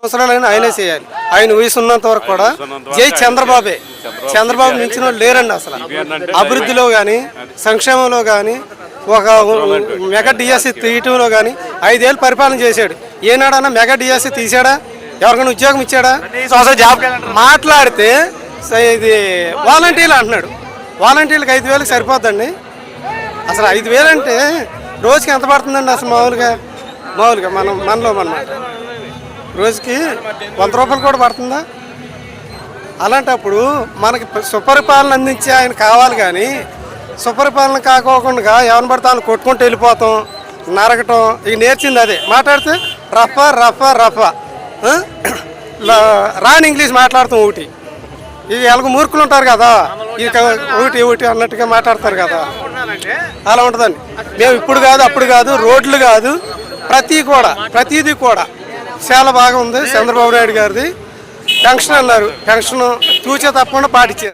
అవసరాలైనా ఆయనే చేయాలి. ఆయన వయసు ఉన్నంత వరకు కూడా జై చంద్రబాబే. చంద్రబాబు మించిన వాళ్ళు లేరండి అసలు. అభివృద్ధిలో కానీ సంక్షేమంలో కానీ ఒక మెగా డిఎస్సి తీయటంలో కానీ 5 ఏళ్ళు పరిపాలన చేశాడు. ఏనాడన్నా మెగా డిఎస్సి తీసాడా? ఎవరికైనా ఉద్యోగం ఇచ్చాడా? మాట్లాడితే ఇది వాలంటీర్లు అంటున్నాడు. వాలంటీర్లకు 5,000 సరిపోద్దండి. అసలు 5,000 అంటే రోజుకి ఎంత పడుతుందండి? అసలు మామూలుగా మనలో రోజుకి 100 రూపాయలు కూడా పడుతుందా? అలాంటప్పుడు మనకి సుపరిపాలన అందించే ఆయన కావాలి. కానీ సుపరిపాలన కాకోకుండా ఎవరిని పడితే వాళ్ళు కొట్టుకుంటూ వెళ్ళిపోతాం, నరకటం. ఇక నేర్చింది అదే. మాట్లాడితే రఫా రఫా రఫా రాని ఇంగ్లీష్ మాట్లాడుతాం. ఒకటి ఇక ఎలాగో మూర్ఖులు ఉంటారు కదా, ఇక ఒకటి అన్నట్టుగా మాట్లాడతారు కదా, అలా ఉంటుందండి. మేము ఇప్పుడు కాదు అప్పుడు కాదు, రోడ్లు కాదు, ప్రతిదీ కూడా చాలా బాగా ఉంది. చంద్రబాబు నాయుడు గారిది పెన్షన్ అన్నారు, పెన్షన్ తూచే తప్పకుండా పాటించారు.